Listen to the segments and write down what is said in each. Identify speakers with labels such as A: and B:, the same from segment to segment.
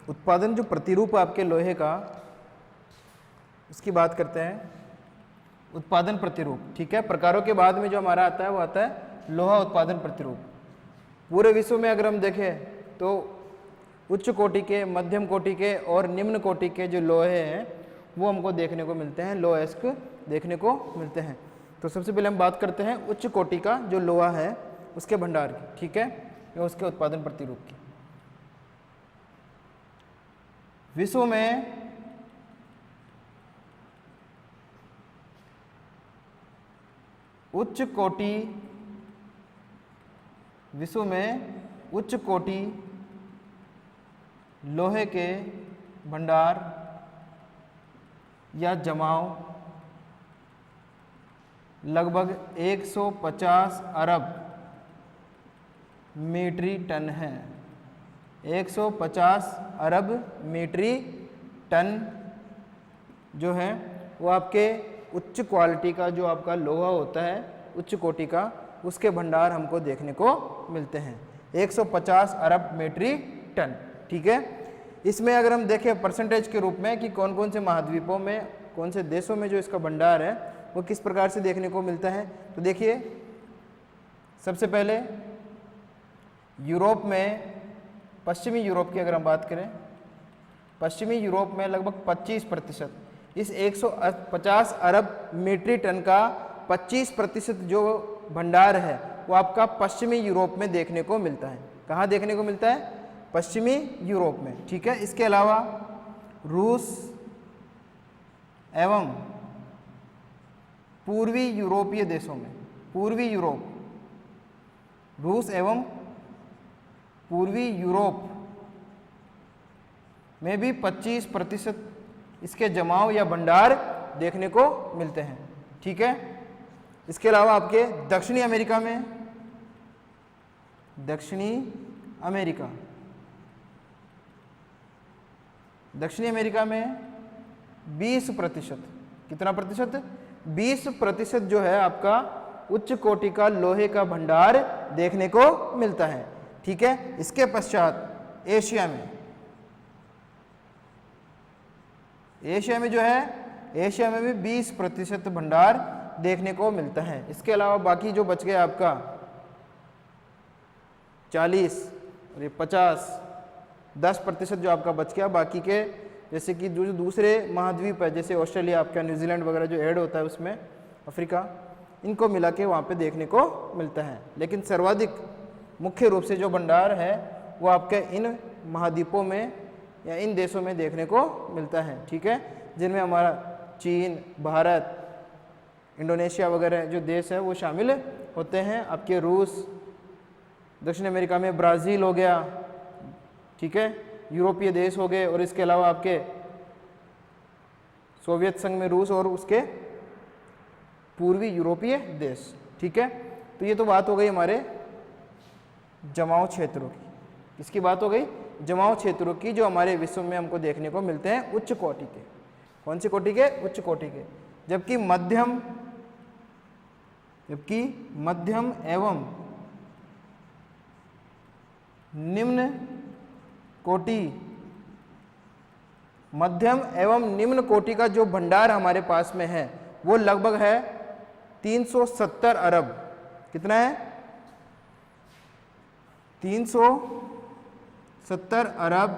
A: उत्पादन जो प्रतिरूप आपके लोहे का, उसकी बात करते हैं। उत्पादन प्रतिरूप, ठीक है। प्रकारों के बाद में जो हमारा आता है वो आता है लोहा उत्पादन प्रतिरूप। पूरे विश्व में अगर हम देखें तो उच्च कोटि के, मध्यम कोटि के और निम्न कोटि के जो लोहे हैं वो हमको देखने को मिलते हैं, लोएस्क देखने को मिलते हैं। तो सबसे पहले हम बात करते हैं उच्च कोटि का जो लोहा है उसके भंडार की, ठीक है, या उसके उत्पादन प्रतिरूप की। विश्व में उच्च कोटि, विश्व में उच्च कोटि लोहे के भंडार या जमाव लगभग 150 अरब मीट्रिक टन है। 150 अरब मीट्रिक टन जो है वो आपके उच्च क्वालिटी का जो आपका लोहा होता है उच्च कोटि का, उसके भंडार हमको देखने को मिलते हैं। 150 अरब मीट्रिक टन, ठीक है। इसमें अगर हम देखें परसेंटेज के रूप में कि कौन कौन से महाद्वीपों में, कौन से देशों में जो इसका भंडार है वो किस प्रकार से देखने को मिलता है, तो देखिए सबसे पहले यूरोप में, पश्चिमी यूरोप की अगर हम बात करें, पश्चिमी यूरोप में लगभग 25%, इस 150 अरब मीट्रिक टन का 25% जो भंडार है वो आपका पश्चिमी यूरोप में देखने को मिलता है। कहाँ देखने को मिलता है? पश्चिमी यूरोप में, ठीक है। इसके अलावा रूस एवं पूर्वी यूरोपीय देशों में, पूर्वी यूरोप, रूस एवं पूर्वी यूरोप में भी 25% इसके जमाव या भंडार देखने को मिलते हैं, ठीक है। इसके अलावा आपके दक्षिणी अमेरिका में, दक्षिणी अमेरिका, दक्षिणी अमेरिका में 20%, कितना प्रतिशत? 20% जो है आपका उच्च कोटि का लोहे का भंडार देखने को मिलता है, ठीक है। इसके पश्चात एशिया में, एशिया में जो है, एशिया में भी 20% भंडार देखने को मिलता है। इसके अलावा बाकी जो बच गया आपका 40 और ये 50, 10% जो आपका बच गया, बाकी के जैसे कि जो दूसरे महाद्वीप है जैसे ऑस्ट्रेलिया, आपका न्यूजीलैंड वगैरह जो ऐड होता है उसमें, अफ्रीका, इनको मिला के वहाँ पे देखने को मिलता है। लेकिन सर्वाधिक मुख्य रूप से जो भंडार है वो आपके इन महाद्वीपों में या इन देशों में देखने को मिलता है, ठीक है, जिनमें हमारा चीन, भारत, इंडोनेशिया वगैरह जो देश है वो शामिल होते हैं। आपके रूस, दक्षिण अमेरिका में ब्राज़ील हो गया, ठीक है, यूरोपीय देश हो गए, और इसके अलावा आपके सोवियत संघ में रूस और उसके पूर्वी यूरोपीय देश, ठीक है। तो ये तो बात हो गई हमारे जमाव क्षेत्रों की। किसकी बात हो गई? जमाव क्षेत्रों की, जो हमारे विश्व में हमको देखने को मिलते हैं उच्च कोटि के। कौन सी कोटि के? उच्च कोटि के। जबकि मध्यम एवं निम्न कोटि, मध्यम एवं निम्न कोटि का जो भंडार हमारे पास में है वो लगभग है 370 अरब। कितना है? 370 अरब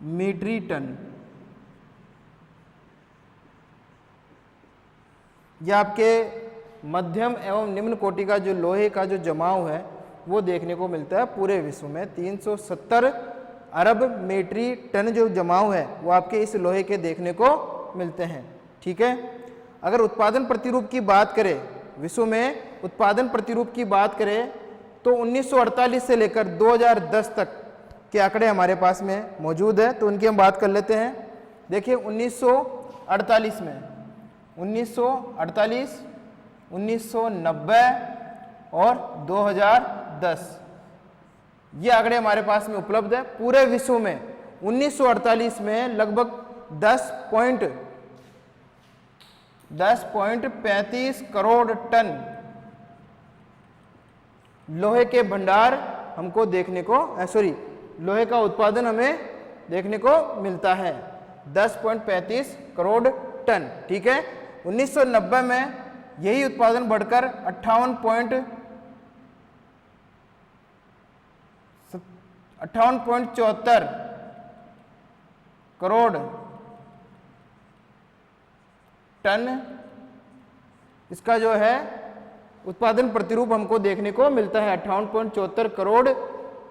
A: मीट्रिक टन। यह आपके मध्यम एवं निम्न कोटि का जो लोहे का जो जमाव है वो देखने को मिलता है पूरे विश्व में। 370 अरब मीट्रिक टन जो जमाव है वो आपके इस लोहे के देखने को मिलते हैं, ठीक है। अगर उत्पादन प्रतिरूप की बात करें, विश्व में उत्पादन प्रतिरूप की बात करें तो 1948 से लेकर 2010 तक के आंकड़े हमारे पास में मौजूद है, तो उनकी हम बात कर लेते हैं। देखिए 1948 में, 1948, 1990 और 2010 ये आंकड़े हमारे पास में उपलब्ध है। पूरे विश्व में 1948 में लगभग 10.35 करोड़ टन लोहे के भंडार हमको देखने को, लोहे का उत्पादन हमें देखने को मिलता है, 10.35 करोड़ टन। ठीक है, 1990 में यही उत्पादन बढ़कर 58.74 करोड़ टन इसका जो है उत्पादन प्रतिरूप हमको देखने को मिलता है। 58.74 करोड़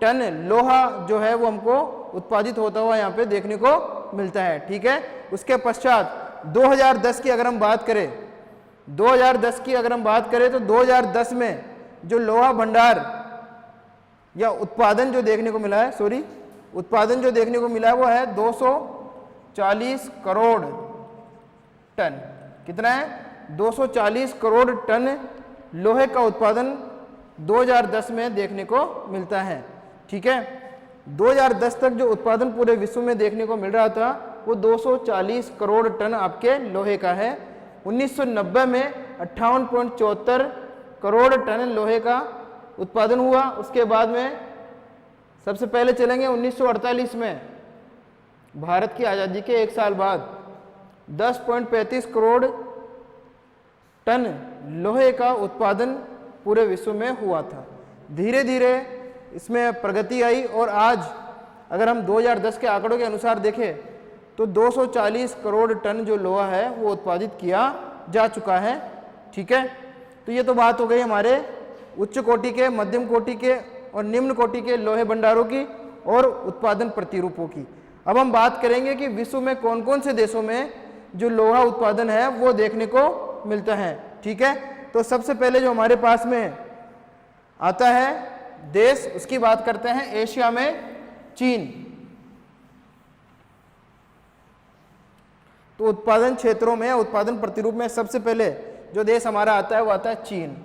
A: टन लोहा जो है वो हमको उत्पादित होता हुआ यहाँ पे देखने को मिलता है। ठीक है, उसके पश्चात 2010 की अगर हम बात करें, 2010 की अगर हम बात करें तो 2010 में जो लोहा भंडार या उत्पादन जो देखने को मिला है, उत्पादन जो देखने को मिला है वो है 240 करोड़ टन। कितना है? 240 करोड़ टन लोहे का उत्पादन 2010 में देखने को मिलता है। ठीक है, 2010 तक जो उत्पादन पूरे विश्व में देखने को मिल रहा था वो 240 करोड़ टन आपके लोहे का है। 1990 में 58.74 करोड़ टन लोहे का उत्पादन हुआ। उसके बाद में सबसे पहले चलेंगे 1948 में, भारत की आज़ादी के 1 साल बाद 10.35 करोड़ टन लोहे का उत्पादन पूरे विश्व में हुआ था। धीरे धीरे इसमें प्रगति आई और आज अगर हम 2010 के आंकड़ों के अनुसार देखें तो 240 करोड़ टन जो लोहा है वो उत्पादित किया जा चुका है। ठीक है, तो ये तो बात हो गई हमारे उच्च कोटि के, मध्यम कोटि के और निम्न कोटि के लोहे भंडारों की और उत्पादन प्रतिरूपों की। अब हम बात करेंगे कि विश्व में कौन कौन से देशों में जो लोहा उत्पादन है वो देखने को मिलता है। ठीक है, तो सबसे पहले जो हमारे पास में आता है देश, उसकी बात करते हैं। एशिया में चीन। तो उत्पादन क्षेत्रों में, उत्पादन प्रतिरूप में सबसे पहले जो देश हमारा आता है वो आता है चीन।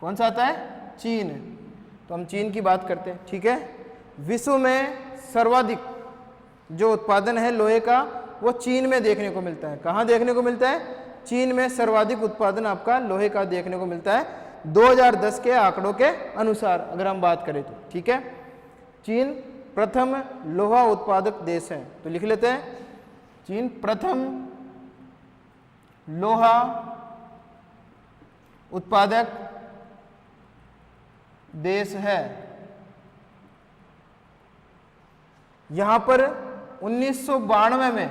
A: कौन सा आता है? चीन। तो हम चीन की बात करते हैं। ठीक है, विश्व में सर्वाधिक जो उत्पादन है लोहे का वो चीन में देखने को मिलता है। कहाँ देखने को मिलता है? चीन में सर्वाधिक उत्पादन आपका लोहे का देखने को मिलता है 2010 के आंकड़ों के अनुसार अगर हम बात करें तो। ठीक है, चीन प्रथम लोहा उत्पादक देश है। तो लिख लेते हैं, चीन प्रथम लोहा उत्पादक देश है। यहां पर 1992 में,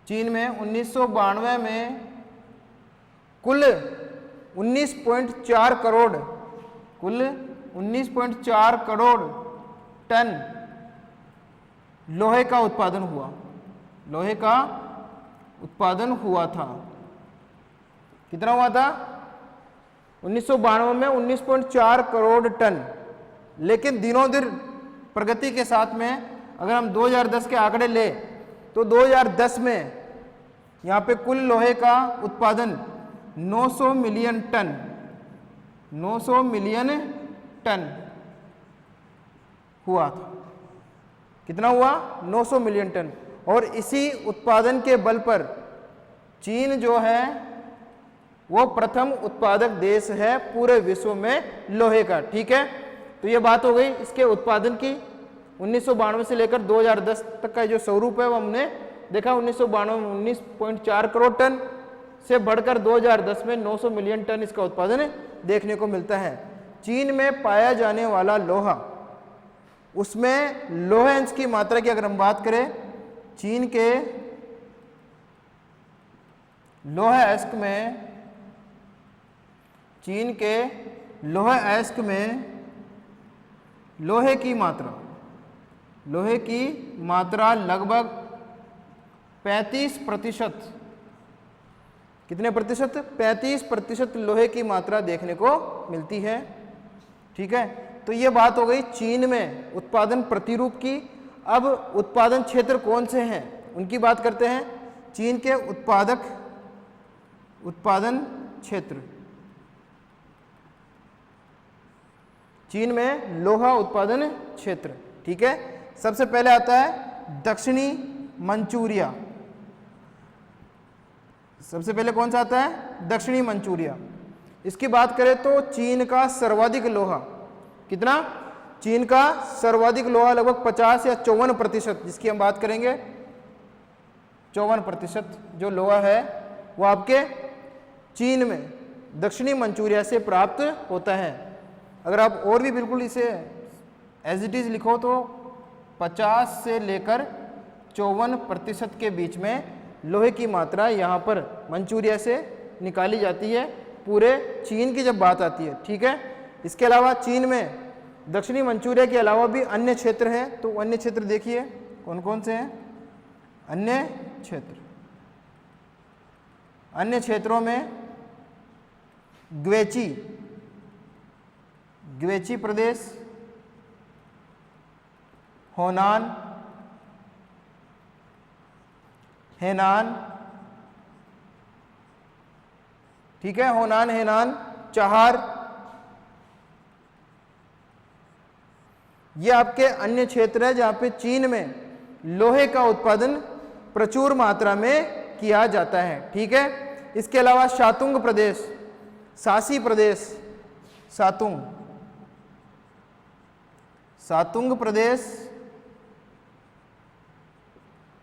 A: चीन में 1992 में कुल 19.4 करोड़, कुल 19.4 करोड़ टन लोहे का उत्पादन हुआ, लोहे का उत्पादन हुआ था। कितना हुआ था? 1992 में 19.4 करोड़ टन। लेकिन दिनों दिन प्रगति के साथ में अगर हम 2010 के आंकड़े ले तो 2010 में यहाँ पे कुल लोहे का उत्पादन 900 मिलियन टन, 900 मिलियन टन हुआ था। कितना हुआ? 900 मिलियन टन। और इसी उत्पादन के बल पर चीन जो है वो प्रथम उत्पादक देश है पूरे विश्व में लोहे का। ठीक है, तो ये बात हो गई इसके उत्पादन की। 1992 से लेकर 2010 तक का जो स्वरूप है वो हमने देखा। 1992 में 19.4 करोड़ टन से बढ़कर 2010 में 900 मिलियन टन इसका उत्पादन देखने को मिलता है। चीन में पाया जाने वाला लोहा, उसमें लोहे अंश की मात्रा की अगर हम बात करें, चीन के लोहे अयस्क में, चीन के लोहे अयस्क में लोहे की मात्रा, लोहे की मात्रा लगभग 35%। कितने प्रतिशत? 35% लोहे की मात्रा देखने को मिलती है। ठीक है, तो ये बात हो गई चीन में उत्पादन प्रतिरूप की। अब उत्पादन क्षेत्र कौन से हैं उनकी बात करते हैं। चीन के उत्पादन क्षेत्र, चीन में लोहा उत्पादन क्षेत्र। ठीक है, सबसे पहले आता है दक्षिणी मंचूरिया। सबसे पहले कौन सा आता है? दक्षिणी मंचूरिया। इसकी बात करें तो चीन का सर्वाधिक लोहा, कितना? चीन का सर्वाधिक लोहा लगभग 50 या 54%, जिसकी हम बात करेंगे 54% जो लोहा है वो आपके चीन में दक्षिणी मंचूरिया से प्राप्त होता है। अगर आप और भी बिल्कुल इसे एज इट इज लिखो तो 50 से लेकर 54% के बीच में लोहे की मात्रा यहाँ पर मंचूरिया से निकाली जाती है पूरे चीन की जब बात आती है। ठीक है, इसके अलावा चीन में दक्षिणी मंचूरिया के अलावा भी अन्य क्षेत्र हैं, तो अन्य क्षेत्र देखिए कौन कौन से हैं। अन्य क्षेत्र, अन्य क्षेत्रों में ग्वेची, ग्वेची प्रदेश, होनान, हेनान, ठीक है, होनान, हेनान, चाहार, ये आपके अन्य क्षेत्र है जहां पे चीन में लोहे का उत्पादन प्रचुर मात्रा में किया जाता है। ठीक है, इसके अलावा शातुंग प्रदेश, सासी प्रदेश, सातुंग, सातुंग प्रदेश,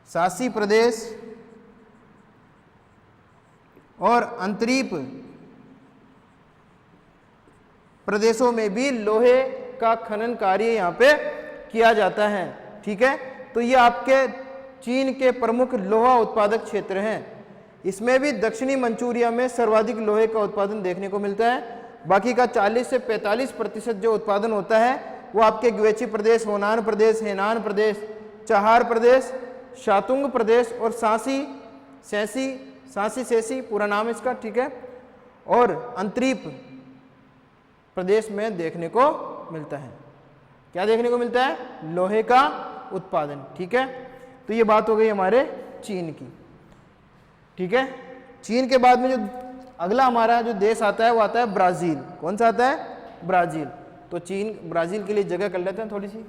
A: सासी प्रदेश और अंतरीप प्रदेशों में भी लोहे का खनन कार्य यहाँ पे किया जाता है। ठीक है, तो ये आपके चीन के प्रमुख लोहा उत्पादक क्षेत्र हैं। इसमें भी दक्षिणी मंचूरिया में सर्वाधिक लोहे का उत्पादन देखने को मिलता है। बाकी का 40 से 45% जो उत्पादन होता है वो आपके ग्वेची प्रदेश, होनान प्रदेश, हेनान प्रदेश, चाहार प्रदेश, शातुंग प्रदेश और सांसी सेसी पूरा नाम इसका, ठीक है, और अंतरीप प्रदेश में देखने को मिलता है। क्या देखने को मिलता है? लोहे का उत्पादन। ठीक है, तो ये बात हो गई हमारे चीन की। ठीक है, चीन के बाद में जो अगला हमारा जो देश आता है वो आता है ब्राजील। कौन सा आता है? ब्राजील। तो चीन, ब्राजील के लिए जगह कर लेते हैं थोड़ी सी।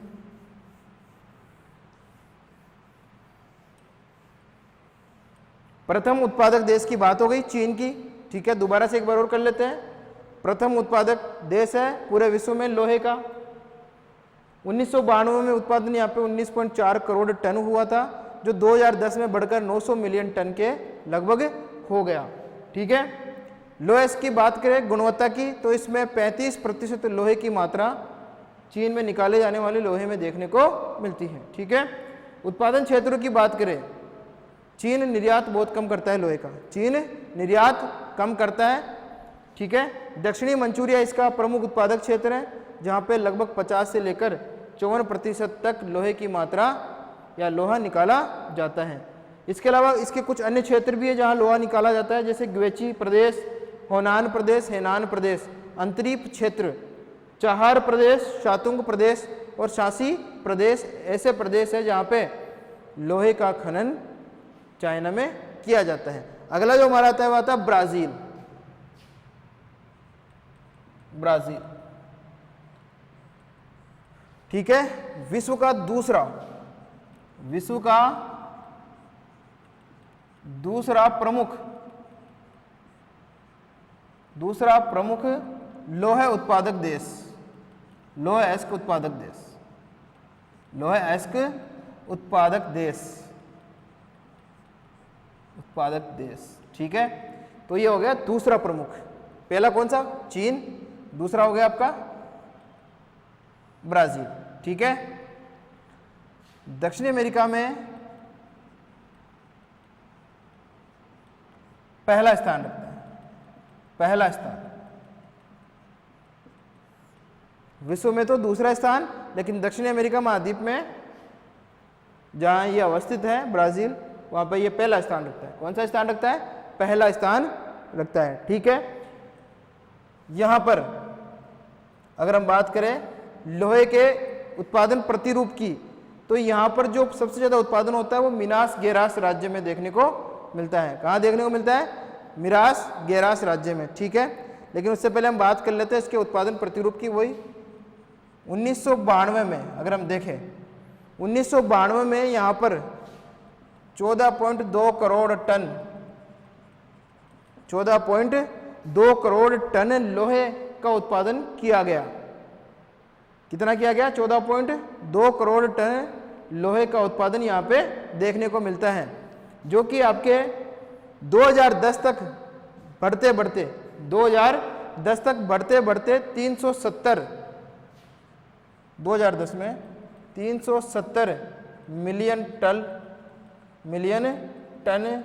A: प्रथम उत्पादक देश की बात हो गई चीन की। ठीक है, दोबारा से एक बार और कर लेते हैं। प्रथम उत्पादक देश है पूरे विश्व में लोहे का। 1992 में उत्पादन यहाँ पे 19.4 करोड़ टन हुआ था, जो 2010 में बढ़कर 900 मिलियन टन के लगभग हो गया। ठीक है, लोहे की बात करें गुणवत्ता की, तो इसमें 35% लोहे की मात्रा चीन में निकाले जाने वाले लोहे में देखने को मिलती है। ठीक है, उत्पादन क्षेत्रों की बात करें, चीन निर्यात बहुत कम करता है लोहे का, चीन निर्यात कम करता है। ठीक है, दक्षिणी मंचूरिया इसका प्रमुख उत्पादक क्षेत्र है, जहाँ पे लगभग 50 से लेकर 54% तक लोहे की मात्रा या लोहा निकाला जाता है। इसके अलावा इसके कुछ अन्य क्षेत्र भी है जहाँ लोहा निकाला जाता है, जैसे ग्वेची प्रदेश, होनान प्रदेश, हेनान प्रदेश, अंतरीप क्षेत्र, चाहार प्रदेश, शातुंग प्रदेश और शासी प्रदेश ऐसे प्रदेश है जहाँ पे लोहे का खनन चाइना में किया जाता है। अगला जो हमारा आता है वो आता है ब्राजील। ब्राजील, ठीक है, विश्व का दूसरा प्रमुख लोहे उत्पादक देश, लोहे अयस्क उत्पादक देश, लोहे अयस्क उत्पादक देश। ठीक है, तो ये हो गया दूसरा प्रमुख। पहला कौन सा? चीन। दूसरा हो गया आपका ब्राजील। ठीक है, दक्षिणी अमेरिका में पहला स्थान रखता है, पहला स्थान। विश्व में तो दूसरा स्थान, लेकिन दक्षिणी अमेरिका महाद्वीप में जहां ये अवस्थित है ब्राजील, वहां पर ये पहला स्थान रखता है। कौन सा स्थान रखता है? पहला स्थान रखता है। ठीक है, यहां पर अगर हम बात करें लोहे के उत्पादन प्रतिरूप की, तो यहां पर जो सबसे ज्यादा उत्पादन होता है वो मिनास गेरास राज्य में देखने को मिलता है। कहां देखने को मिलता है? मिनास गेरास राज्य में। ठीक है, लेकिन उससे पहले हम बात कर लेते हैं इसके उत्पादन प्रतिरूप की। वही 1992 में अगर हम देखें, 1992 में यहां पर 14.2 करोड़ टन, 14.2 करोड़ टन लोहे का उत्पादन किया गया। कितना किया गया? 14.2 करोड़ टन लोहे का उत्पादन यहाँ पे देखने को मिलता है, जो कि आपके 2010 तक बढ़ते बढ़ते 2010 तक बढ़ते बढ़ते 2010 में 370 मिलियन टन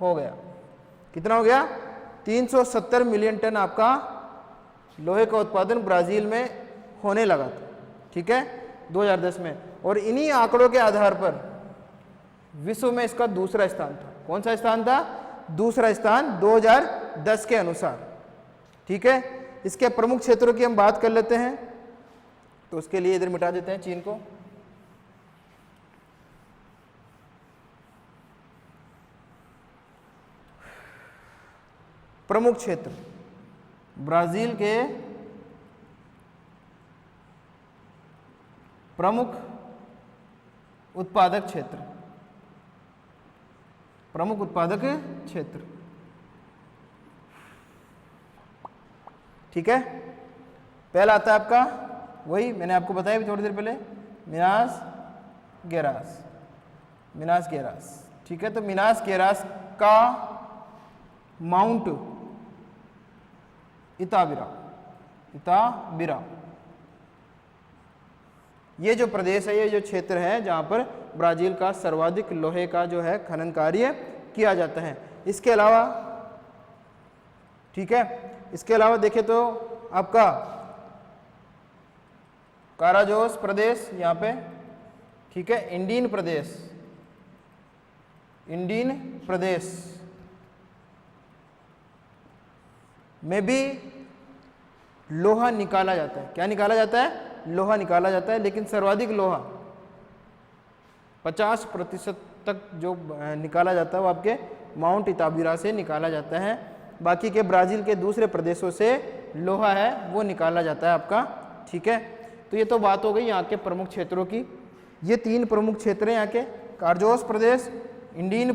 A: हो गया। कितना हो गया? 370 मिलियन टन आपका लोहे का उत्पादन ब्राजील में होने लगा था, ठीक है, 2010 में। और इन्हीं आंकड़ों के आधार पर विश्व में इसका दूसरा स्थान था। कौन सा स्थान था? दूसरा स्थान 2010 के अनुसार, ठीक है। इसके प्रमुख क्षेत्रों की हम बात कर लेते हैं, तो उसके लिए इधर मिटा देते हैं चीन को। प्रमुख क्षेत्र ब्राजील के प्रमुख उत्पादक क्षेत्र, प्रमुख उत्पादक क्षेत्र, ठीक है। पहला आता है आपका, वही मैंने आपको बताया भी थोड़ी देर पहले, मिनास गेरास, ठीक है। तो मिनास गेरास का माउंट इताबिरा, ये जो प्रदेश है, ये जो क्षेत्र है जहाँ पर ब्राजील का सर्वाधिक लोहे का जो है खनन कार्य किया जाता है। इसके अलावा, ठीक है, इसके अलावा देखें तो आपका काराजोस प्रदेश यहाँ पे, ठीक है, इंडीन प्रदेश में भी लोहा निकाला जाता है। क्या निकाला जाता है? लोहा निकाला जाता है, लेकिन सर्वाधिक लोहा 50% तक जो निकाला जाता है वो आपके माउंट इताबिरा से निकाला जाता है। बाकी के ब्राजील के दूसरे प्रदेशों से लोहा है वो निकाला जाता है आपका, ठीक है। तो ये तो बात हो गई यहाँ के प्रमुख क्षेत्रों की। ये 3 प्रमुख क्षेत्र हैं यहाँ के, काराजोस प्रदेश, इंडीन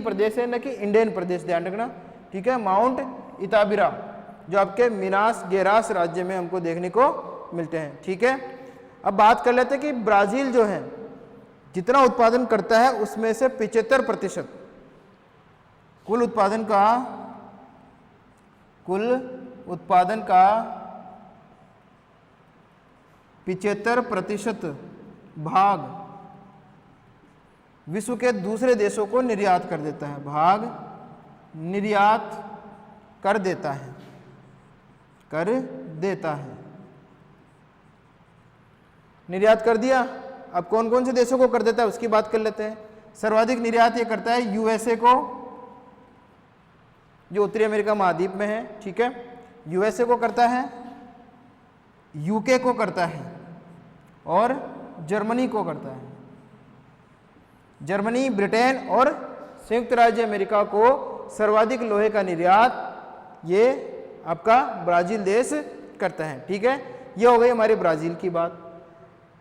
A: प्रदेश है न कि इंडियन प्रदेश, ध्यान रखना, ठीक है। माउंट इताबिरा जो आपके मिनास गेरास राज्य में हमको देखने को मिलते हैं, ठीक है। अब बात कर लेते हैं कि ब्राजील जो है जितना उत्पादन करता है उसमें से 75% कुल उत्पादन का 75% भाग विश्व के दूसरे देशों को निर्यात कर देता है, निर्यात कर देता है। निर्यात कर दिया। अब कौन कौन से देशों को कर देता है उसकी बात कर लेते हैं। सर्वाधिक निर्यात ये करता है यूएसए को, जो उत्तरी अमेरिका महाद्वीप में है, ठीक है, यूएसए को करता है, यूके को करता है और जर्मनी को करता है। जर्मनी, ब्रिटेन और संयुक्त राज्य अमेरिका को सर्वाधिक लोहे का निर्यात ये आपका ब्राजील देश करता है, ठीक है। ये हो गई हमारे ब्राजील की बात।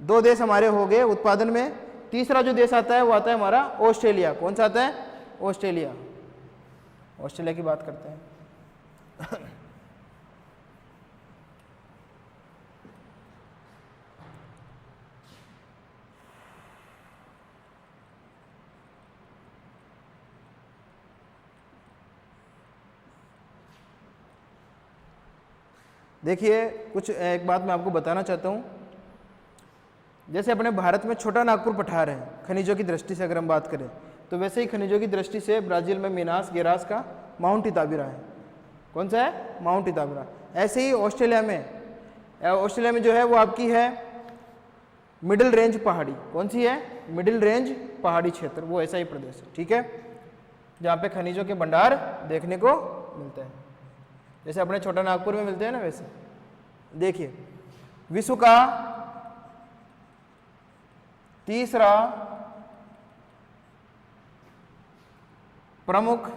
A: 2 देश हमारे हो गए उत्पादन में। तीसरा जो देश आता है वो आता है हमारा ऑस्ट्रेलिया। कौन सा आता है? ऑस्ट्रेलिया की बात करते हैं। देखिए, कुछ एक बात मैं आपको बताना चाहता हूँ। जैसे अपने भारत में छोटा नागपुर पठार है, खनिजों की दृष्टि से अगर हम बात करें, तो वैसे ही खनिजों की दृष्टि से ब्राजील में मिनास गेरास का माउंट इताबिरा है। कौन सा है? माउंट इताबिरा। ऐसे ही ऑस्ट्रेलिया में जो है वो आपकी है मिडिल रेंज पहाड़ी। कौन सी है? मिडिल रेंज पहाड़ी क्षेत्र, वो ऐसा ही प्रदेश है, ठीक है, जहाँ पे खनिजों के भंडार देखने को मिलते हैं। जैसे अपने छोटा नागपुर में मिलते हैं ना, वैसे। देखिए, विश्व का तीसरा प्रमुख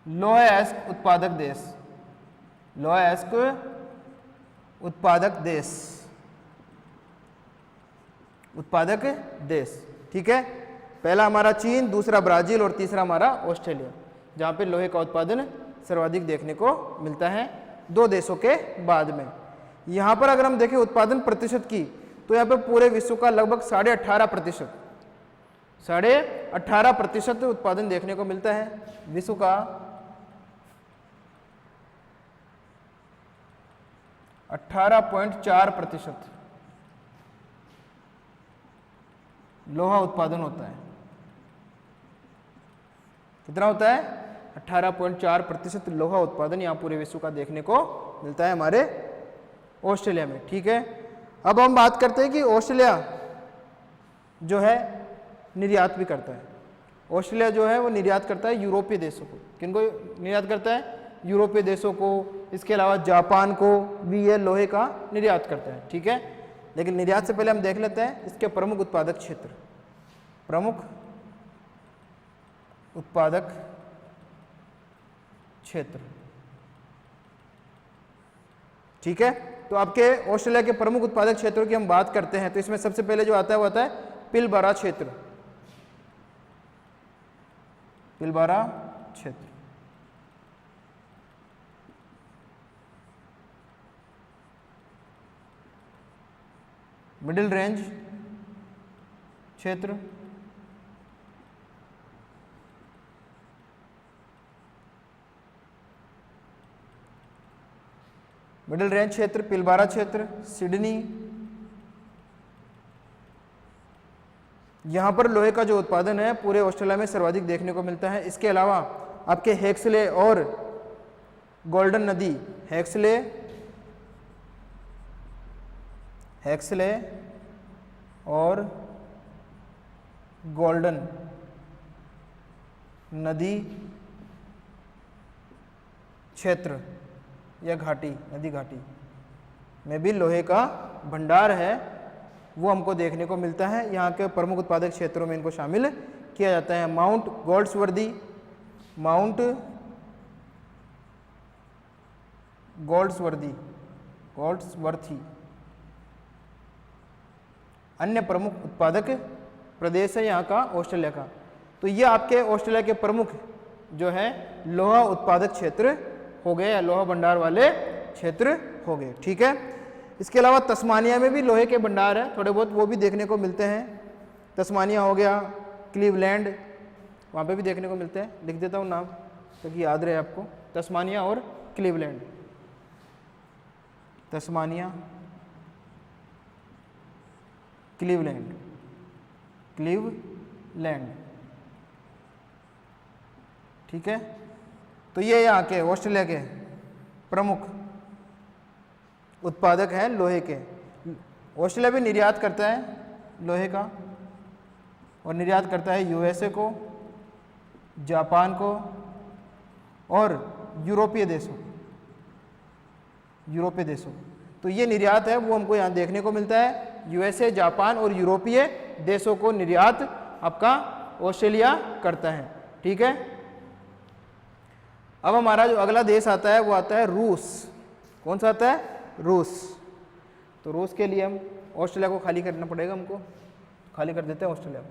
A: लोहा अयस्क उत्पादक देश, ठीक है। पहला हमारा चीन, दूसरा ब्राजील और तीसरा हमारा ऑस्ट्रेलिया, जहाँ पे लोहे का उत्पादन सर्वाधिक देखने को मिलता है 2 देशों के बाद में। यहाँ पर अगर हम देखें उत्पादन प्रतिशत की, तो यहाँ पर पूरे विश्व का लगभग 18.5% उत्पादन देखने को मिलता है। विश्व का 18.4% लोहा उत्पादन होता है। कितना होता है? 18.4% लोहा उत्पादन यहाँ पूरे विश्व का देखने को मिलता है हमारे ऑस्ट्रेलिया में। ठीक है, अब हम बात करते हैं कि ऑस्ट्रेलिया जो है निर्यात भी करता है। ऑस्ट्रेलिया जो है वो निर्यात करता है यूरोपीय देशों को। किनको निर्यात करता है? यूरोपीय देशों को। इसके अलावा जापान को भी ये लोहे का निर्यात करता है। ठीक है, लेकिन निर्यात से पहले हम देख लेते हैं इसके प्रमुख उत्पादक क्षेत्र। प्रमुख उत्पादक क्षेत्र, ठीक है। तो आपके ऑस्ट्रेलिया के प्रमुख उत्पादक क्षेत्रों की हम बात करते हैं, तो इसमें सबसे पहले जो आता है वो आता है पिलबारा क्षेत्र। पिलबारा क्षेत्र, मिडिल रेंज क्षेत्र, मिडिल रेंज क्षेत्र, पिलबारा क्षेत्र, सिडनी, यहां पर लोहे का जो उत्पादन है पूरे ऑस्ट्रेलिया में सर्वाधिक देखने को मिलता है। इसके अलावा आपके हेक्सले और गोल्डन नदी, हेक्सले और गोल्डन नदी क्षेत्र या घाटी, नदी घाटी में भी लोहे का भंडार है, वो हमको देखने को मिलता है। यहाँ के प्रमुख उत्पादक क्षेत्रों में इनको शामिल किया जाता है। माउंट गोल्ड्सवर्दी, माउंट गोल्ड्सवर्थी अन्य प्रमुख उत्पादक प्रदेश है यहाँ का ऑस्ट्रेलिया का। तो ये आपके ऑस्ट्रेलिया के प्रमुख जो है लोहा उत्पादक क्षेत्र हो गए या लोहा भंडार वाले क्षेत्र हो गए। ठीक है, इसके अलावा तस्मानिया में भी लोहे के भंडार है, थोड़े बहुत वो भी देखने को मिलते हैं। तस्मानिया हो गया, क्लीवलैंड, वहाँ पे भी देखने को मिलते हैं। लिख देता हूँ नाम ताकि याद रहे आपको, तस्मानिया और क्लीवलैंड। तस्मानिया, क्लीवलैंड, क्लीवलैंड, ठीक है। तो ये यहाँ के ऑस्ट्रेलिया के प्रमुख उत्पादक हैं लोहे के। ऑस्ट्रेलिया भी निर्यात करता है लोहे का, और निर्यात करता है यूएसए को, जापान को और यूरोपीय देशों। तो ये निर्यात है वो हमको यहाँ देखने को मिलता है। यूएसए, जापान और यूरोपीय देशों को निर्यात आपका ऑस्ट्रेलिया करता है। ठीक है, अब हमारा जो अगला देश आता है वो आता है रूस। कौन सा आता है? रूस। तो रूस के लिए हम ऑस्ट्रेलिया को खाली करना पड़ेगा, हमको खाली कर देते हैं ऑस्ट्रेलिया को।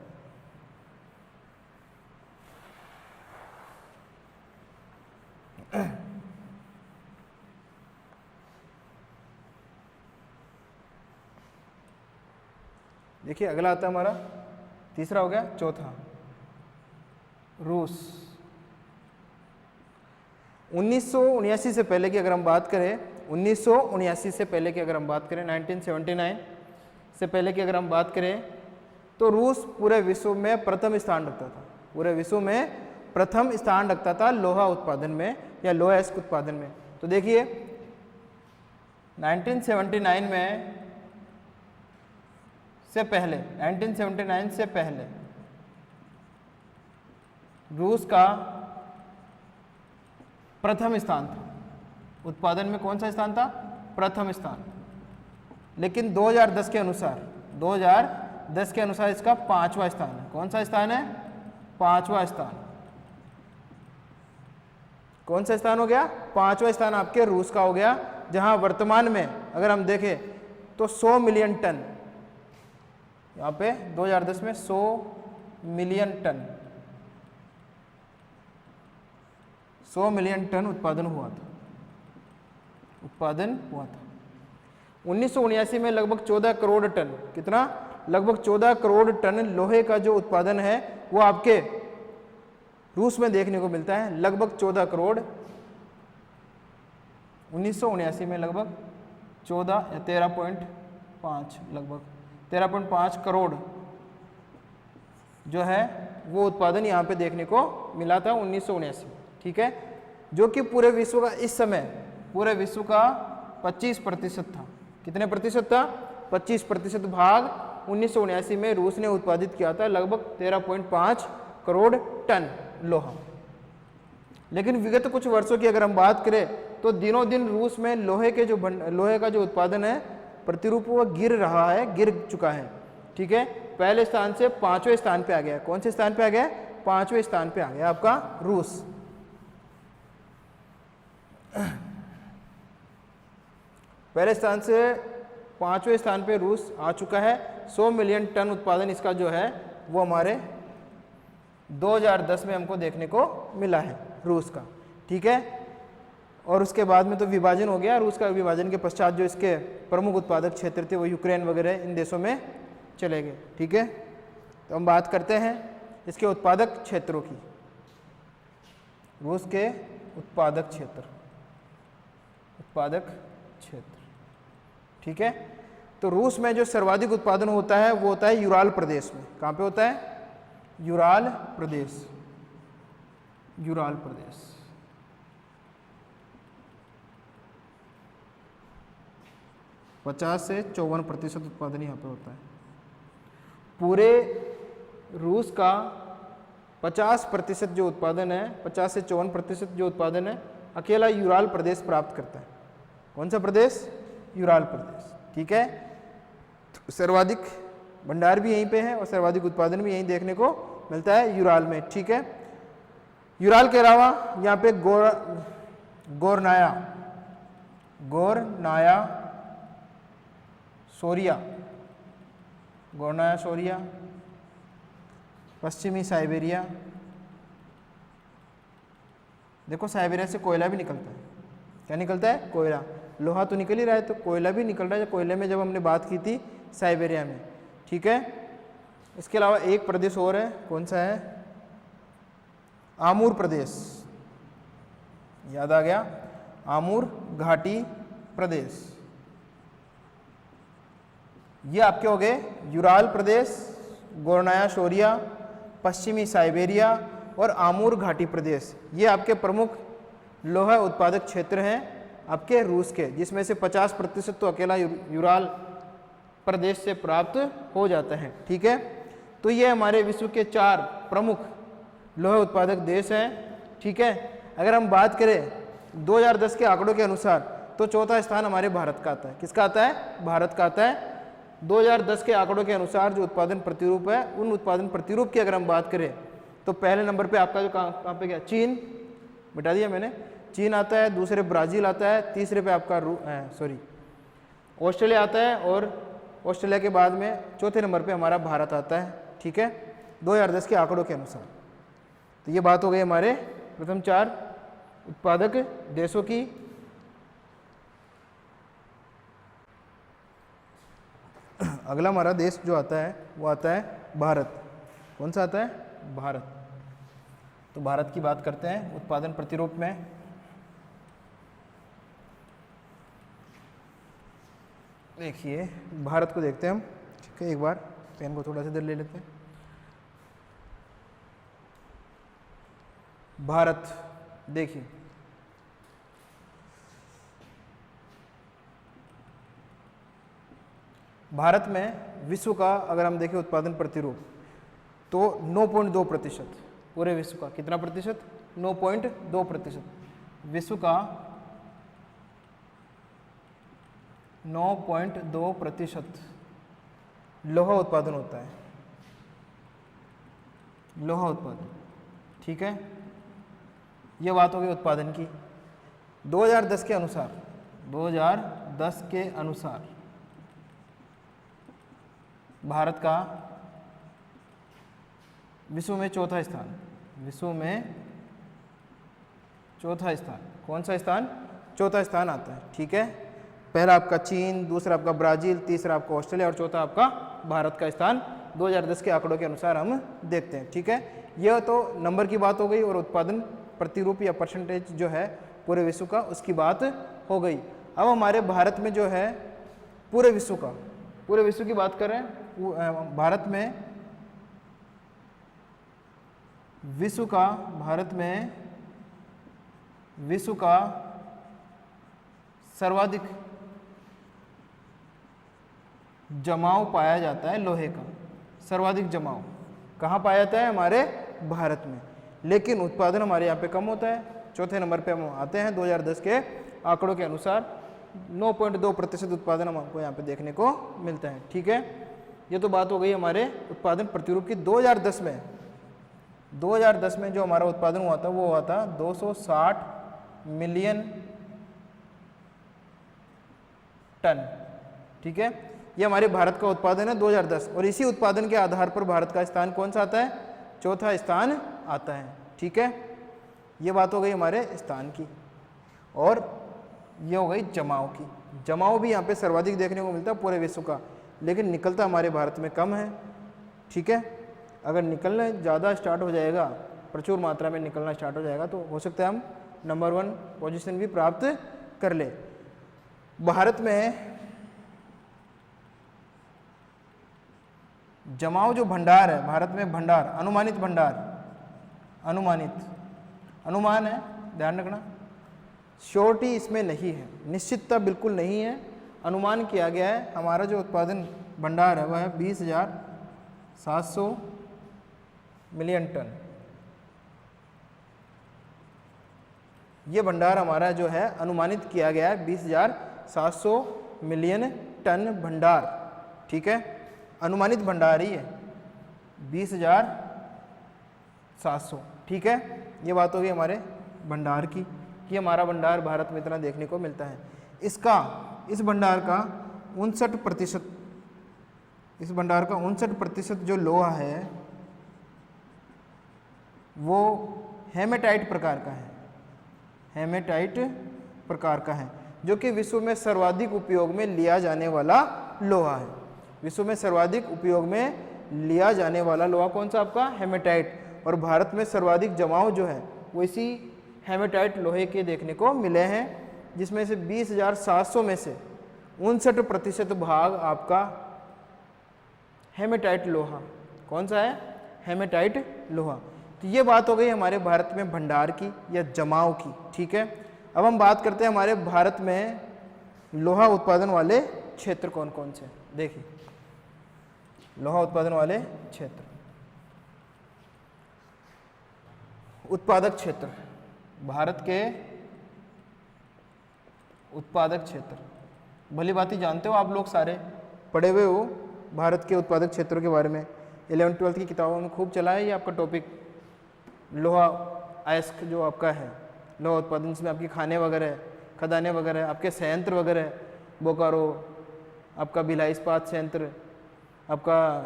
A: देखिए अगला आता है हमारा, तीसरा हो गया, चौथा रूस। 1979 से पहले की अगर हम बात करें, 1979 से पहले की अगर हम बात करें, 1979 से पहले की अगर हम बात करें, तो रूस पूरे विश्व में प्रथम स्थान रखता था। पूरे विश्व में प्रथम स्थान रखता था लोहा उत्पादन में या लोहा उत्पादन में। तो देखिए 1979 में से पहले, 1979 से पहले रूस का प्रथम स्थान था उत्पादन में। कौन सा स्थान था? प्रथम स्थान। लेकिन 2010 के अनुसार इसका 5वां स्थान है। कौन सा स्थान है? 5वां स्थान। कौन सा स्थान हो गया? 5वां स्थान आपके रूस का हो गया, जहां वर्तमान में अगर हम देखें तो 100 मिलियन टन, यहाँ पे 2010 में 100 मिलियन टन, 100 मिलियन टन उत्पादन हुआ था। 1979 में लगभग 14 करोड़ टन, कितना, लगभग 14 करोड़ टन लोहे का जो उत्पादन है वो आपके रूस में देखने को मिलता है। लगभग 14 करोड़, 1979 में लगभग 14 या 13.5, लगभग 13.5 करोड़ जो है वो उत्पादन यहाँ पे देखने को मिला था 1979, ठीक है, जो कि पूरे विश्व का इस समय पूरे विश्व का 25% था। कितने प्रतिशत था? 25% भाग 1979 में रूस ने उत्पादित किया था, लगभग 13.5 करोड़ टन लोहा। लेकिन विगत कुछ वर्षों की अगर हम बात करें तो दिनों दिन रूस में लोहे का जो उत्पादन है प्रतिरूप वो गिर रहा है, गिर चुका है, ठीक है। पहले स्थान से 5वें स्थान पे आ गया। कौन से स्थान पे आ गया? 5वें स्थान पे आ गया आपका रूस। पहले स्थान से 5वें स्थान पे रूस आ चुका है। 100 मिलियन टन उत्पादन इसका जो है वो हमारे 2010 में हमको देखने को मिला है रूस का, ठीक है। और उसके बाद में तो विभाजन हो गया। रूस का विभाजन के पश्चात जो इसके प्रमुख उत्पादक क्षेत्र थे वो यूक्रेन वगैरह इन देशों में चले गए, ठीक है। तो हम बात करते हैं इसके उत्पादक क्षेत्रों की। रूस के उत्पादक क्षेत्र, ठीक है। तो रूस में जो सर्वाधिक उत्पादन होता है वो होता है यूराल प्रदेश में। कहाँ पे होता है? यूराल प्रदेश, 50 से 54% उत्पादन यहाँ पे होता है। पूरे रूस का 50% जो उत्पादन है, 50 से 54% जो उत्पादन है अकेला यूराल प्रदेश प्राप्त करता है। कौन सा प्रदेश? यूराल प्रदेश, ठीक है। तो सर्वाधिक भंडार भी यहीं पे है और सर्वाधिक उत्पादन भी यहीं देखने को मिलता है यूराल में, ठीक है। यूराल के अलावा यहाँ पे गोरनाया शोरिया, पश्चिमी साइबेरिया। देखो साइबेरिया से कोयला भी निकलता है। क्या निकलता है? कोयला। लोहा तो निकल ही रहा है तो कोयला भी निकल रहा है। कोयले में जब हमने बात की थी साइबेरिया में, ठीक है। इसके अलावा एक प्रदेश और है, कौन सा है? आमूर प्रदेश, याद आ गया, आमूर घाटी प्रदेश। ये आपके हो गए यूराल प्रदेश, गोरनाया शोरिया, पश्चिमी साइबेरिया और आमूर घाटी प्रदेश। ये आपके प्रमुख लोहा उत्पादक क्षेत्र हैं आपके रूस के, जिसमें से 50% तो अकेला यूराल प्रदेश से प्राप्त हो जाता है, ठीक है। तो ये हमारे विश्व के 4 प्रमुख लोहा उत्पादक देश हैं, ठीक है। अगर हम बात करें 2010 के आंकड़ों के अनुसार तो चौथा स्थान हमारे भारत का आता है। किसका आता है? भारत का आता है। 2010 के आंकड़ों के अनुसार जो उत्पादन प्रतिरूप है, उन उत्पादन प्रतिरूप की अगर हम बात करें तो पहले नंबर पे आपका जो कहाँ पे गया? चीन, बता दिया मैंने, चीन आता है। दूसरे ब्राज़ील आता है। तीसरे पे आपका ऑस्ट्रेलिया आता है और ऑस्ट्रेलिया के बाद में चौथे नंबर पे हमारा भारत आता है, ठीक है, 2010 के आंकड़ों के अनुसार। तो ये बात हो गई हमारे प्रथम 4 उत्पादक देशों की। अगला हमारा देश जो आता है वो आता है भारत। कौन सा आता है? भारत। तो भारत की बात करते हैं उत्पादन प्रतिरूप में। देखिए भारत को देखते हैं हम, ठीक है। एक बार पेन को थोड़ा सा इधर ले लेते हैं। भारत देखिए, भारत में विश्व का अगर हम देखें उत्पादन प्रतिरूप तो 9.2%, पूरे विश्व का कितना प्रतिशत? 9.2%। विश्व का 9.2% लोहा उत्पादन होता है, लोहा उत्पादन, ठीक है। ये बात हो गई उत्पादन की। 2010 के अनुसार, 2010 के अनुसार भारत का विश्व में चौथा स्थान, विश्व में चौथा स्थान, कौन सा स्थान? चौथा स्थान आता है, ठीक है। पहला आपका चीन, दूसरा आपका ब्राज़ील, तीसरा आपका ऑस्ट्रेलिया और चौथा आपका भारत का स्थान 2010 के आंकड़ों के अनुसार हम देखते हैं। ठीक है, यह तो नंबर की बात हो गई और उत्पादन प्रतिरूप या परसेंटेज जो है पूरे विश्व का, उसकी बात हो गई। अब हमारे भारत में जो है पूरे विश्व की बात करें, भारत में विश्व का सर्वाधिक जमाव पाया जाता है लोहे का। सर्वाधिक जमाव कहाँ पाया जाता है? हमारे भारत में। लेकिन उत्पादन हमारे यहाँ पे कम होता है। चौथे नंबर पे हम आते हैं 2010 के आंकड़ों के अनुसार 9.2% उत्पादन हमको यहाँ पे देखने को मिलता है। ठीक है, ये तो बात हो गई हमारे उत्पादन प्रतिरूप की। 2010 में जो हमारा उत्पादन हुआ था वो हुआ था 260 मिलियन टन। ठीक है, ये हमारे भारत का उत्पादन है 2010 और इसी उत्पादन के आधार पर भारत का स्थान कौन सा आता है? चौथा स्थान आता है। ठीक है, ये बात हो गई हमारे स्थान की और ये हो गई जमाव की। जमाव भी यहाँ पे सर्वाधिक देखने को मिलता है पूरे विश्व का, लेकिन निकलता हमारे भारत में कम है। ठीक है, अगर निकलना ज़्यादा स्टार्ट हो जाएगा, प्रचुर मात्रा में निकलना स्टार्ट हो जाएगा तो हो सकता है हम नंबर 1 पोजीशन भी प्राप्त कर ले। भारत में जमाव जो भंडार है, भारत में भंडार, अनुमानित भंडार, अनुमान है, ध्यान रखना, श्योरिटी इसमें नहीं है, निश्चितता बिल्कुल नहीं है। अनुमान किया गया है हमारा जो उत्पादन भंडार है वह है 20,700 मिलियन टन। ये भंडार हमारा जो है अनुमानित किया गया है 20,700 मिलियन टन भंडार। ठीक है, अनुमानित भंडार ही है 20,700। ठीक है, ये बात होगी हमारे भंडार की कि हमारा भंडार भारत में इतना देखने को मिलता है। इस भंडार का 59% जो लोहा है वो हेमेटाइट प्रकार का है, जो कि विश्व में सर्वाधिक उपयोग में लिया जाने वाला लोहा है। विश्व में सर्वाधिक उपयोग में लिया जाने वाला लोहा कौन सा? आपका हेमेटाइट। और भारत में सर्वाधिक जमाव जो है वो इसी हेमेटाइट लोहे के देखने को मिले हैं, जिसमें से 20,700 में से 59% भाग आपका हेमेटाइट लोहा। कौन सा है? हेमेटाइट लोहा। तो ये बात हो गई हमारे भारत में भंडार की या जमाव की। ठीक है, अब हम बात करते हैं हमारे भारत में लोहा उत्पादन वाले क्षेत्र कौन कौन से। देखिए, लोहा उत्पादन वाले क्षेत्र, उत्पादक क्षेत्र, भारत के उत्पादक क्षेत्र, भली भांति जानते हो आप लोग, सारे पढ़े हुए हो भारत के उत्पादक क्षेत्रों के बारे में। 11वीं-12वीं की किताबों में खूब चला है ये आपका टॉपिक, लोहा अयस्क जो आपका है लोहा उत्पादन, जिसमें आपकी खाने वगैरह है, खदानें वगैरह है, आपके संयंत्र वगैरह है, बोकारो, आपका भिलाई इस्पात संयंत्र, आपका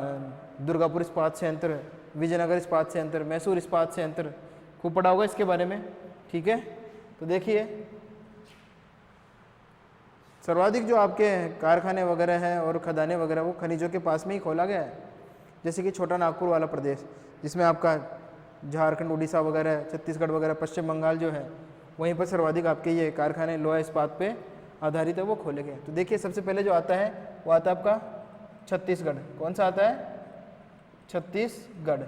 A: दुर्गापुर इस्पात संयंत्र, विजयनगर इस्पात संयंत्र, मैसूर इस्पात संयंत्र, खूब पढ़ा होगा इसके बारे में। ठीक है, तो देखिए सर्वाधिक जो आपके कारखाने वगैरह हैं और खदानें वगैरह वो खनिजों के पास में ही खोला गया है। जैसे कि छोटा नागपुर वाला प्रदेश, जिसमें आपका झारखंड, उड़ीसा वगैरह, छत्तीसगढ़ वगैरह, पश्चिम बंगाल जो है, वहीं पर सर्वाधिक आपके ये कारखाने लोहा इस्पात पे आधारित है, वो खोले गए। तो देखिए सबसे पहले जो आता है वो आता है आपका छत्तीसगढ़। कौन सा आता है? छत्तीसगढ़।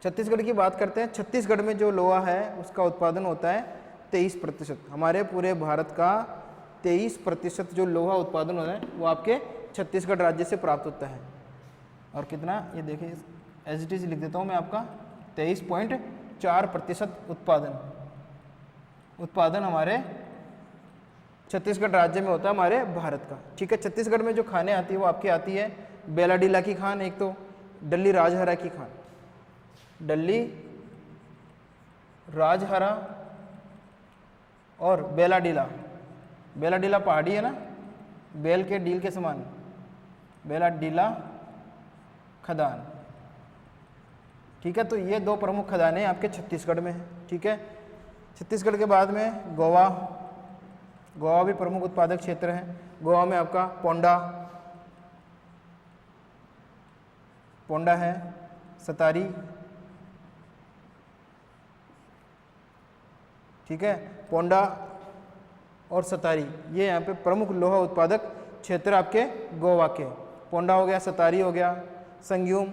A: छत्तीसगढ़ की बात करते हैं। छत्तीसगढ़ में जो लोहा है उसका उत्पादन होता है 23%। हमारे पूरे भारत का 23% जो लोहा उत्पादन होता है वो आपके छत्तीसगढ़ राज्य से प्राप्त होता है। और कितना, ये देखिए एसटीसी लिख देता हूँ मैं, आपका 23.4% उत्पादन हमारे छत्तीसगढ़ राज्य में होता है हमारे भारत का। ठीक है, छत्तीसगढ़ में जो खाने आती है वो आपकी आती है बेलाडीला की खान, एक तो डल्ली राजहरा की खान, डल्ली राजहरा और बेलाडीला। बेलाडीला पहाड़ी है ना, बेल के डील के समान, बेलाडीला खदान। ठीक है, तो ये दो प्रमुख खदानें आपके छत्तीसगढ़ में हैं। ठीक है, छत्तीसगढ़ के बाद में गोवा, गोवा भी प्रमुख उत्पादक क्षेत्र है। गोवा में आपका पोंडा है, सतारी, ठीक है, पोंडा और सतारी ये यहाँ पे प्रमुख लोहा उत्पादक क्षेत्र आपके गोवा के। पोंडा हो गया, सतारी हो गया, संग्यूम,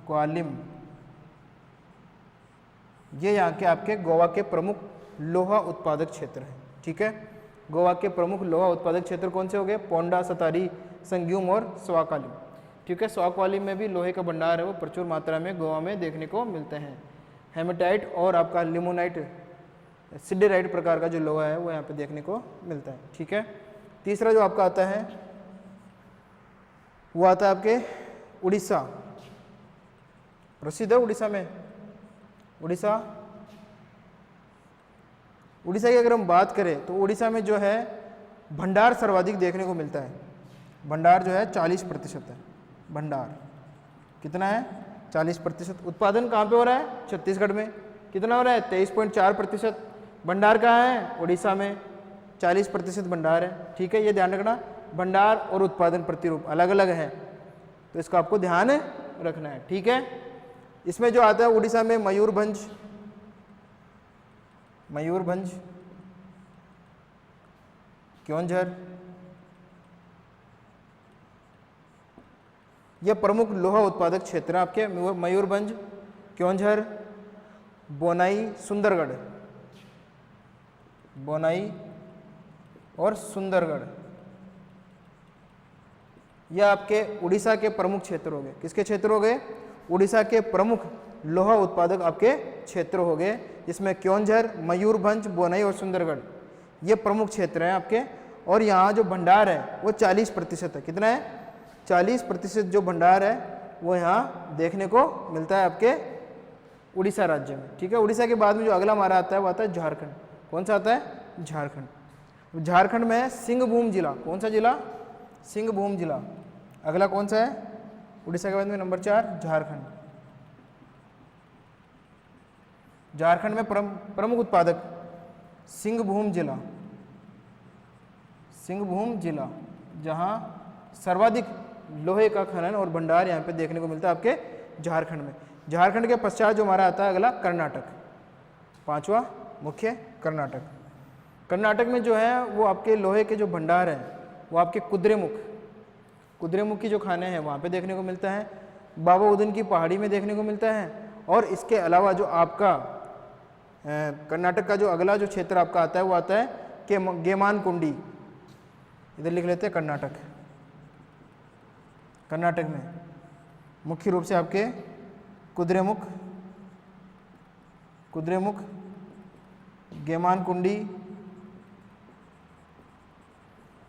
A: क्वालिम, ये यहाँ के आपके गोवा के प्रमुख लोहा उत्पादक क्षेत्र हैं। ठीक है, गोवा के प्रमुख लोहा उत्पादक क्षेत्र कौन से हो गए? पोंडा, सतारी, संग्यूम और स्वाकालिम। ठीक है, स्वाकालिम में भी लोहे का भंडार है वो प्रचुर मात्रा में गोवा में देखने को मिलते हैं। हेमेटाइट और आपका लिमोनाइट, सिडेराइट प्रकार का जो लोहा है वो यहाँ पे देखने को मिलता है। ठीक है, तीसरा जो आपका आता है वो आता है आपके उड़ीसा। प्रसिद्ध है उड़ीसा में, उड़ीसा की अगर हम बात करें तो उड़ीसा में जो है भंडार सर्वाधिक देखने को मिलता है। भंडार जो है 40% है। भंडार कितना है? 40%। उत्पादन कहाँ पे हो रहा है? छत्तीसगढ़ में। कितना हो रहा है? 23.4%। भंडार कहाँ है? उड़ीसा में। 40% भंडार है। ठीक है, ये ध्यान रखना, भंडार और उत्पादन प्रतिरूप अलग अलग है, तो इसका आपको ध्यान रखना है। ठीक है, इसमें जो आता है उड़ीसा में मयूरभंज, क्योंझर, यह प्रमुख लोहा उत्पादक क्षेत्र है आपके। मयूरभंज, क्योंझर, बोनाई, सुंदरगढ़, और सुंदरगढ़, यह आपके उड़ीसा के प्रमुख क्षेत्र हो गए। किसके क्षेत्र हो गए? उड़ीसा के प्रमुख लोहा उत्पादक आपके क्षेत्र हो गए, जिसमें क्योंझर, मयूरभंज, बोनाई और सुंदरगढ़ ये प्रमुख क्षेत्र हैं आपके। और यहाँ जो भंडार है वो 40% है। कितना है? 40% जो भंडार है वो यहाँ देखने को मिलता है आपके उड़ीसा राज्य में। ठीक है, उड़ीसा के बाद में जो अगला हमारा आता है वो आता है झारखंड। कौन सा आता है? झारखंड। झारखंड में सिंहभूम जिला। कौन सा जिला? सिंहभूम जिला। अगला कौन सा है? उड़ीसा के बाद में नंबर 4 झारखंड। झारखंड में प्रमुख उत्पादक सिंहभूम जिला, जहां सर्वाधिक लोहे का खनन और भंडार यहाँ पे देखने को मिलता है आपके झारखंड में। झारखंड के पश्चात जो हमारा आता है अगला कर्नाटक, 5वां मुख्य कर्नाटक। कर्नाटक में जो है वो आपके लोहे के जो भंडार हैं वो आपके कुद्रेमुख की जो खाने हैं वहाँ पे देखने को मिलता है। बाबा बुदन की पहाड़ी में देखने को मिलता है। और इसके अलावा जो आपका कर्नाटक का जो अगला जो क्षेत्र आपका आता है वो आता है कि गेमानकुंडी। इधर लिख लेते हैं कर्नाटक में मुख्य रूप से आपके कुद्रेमुख, गेमानकुंडी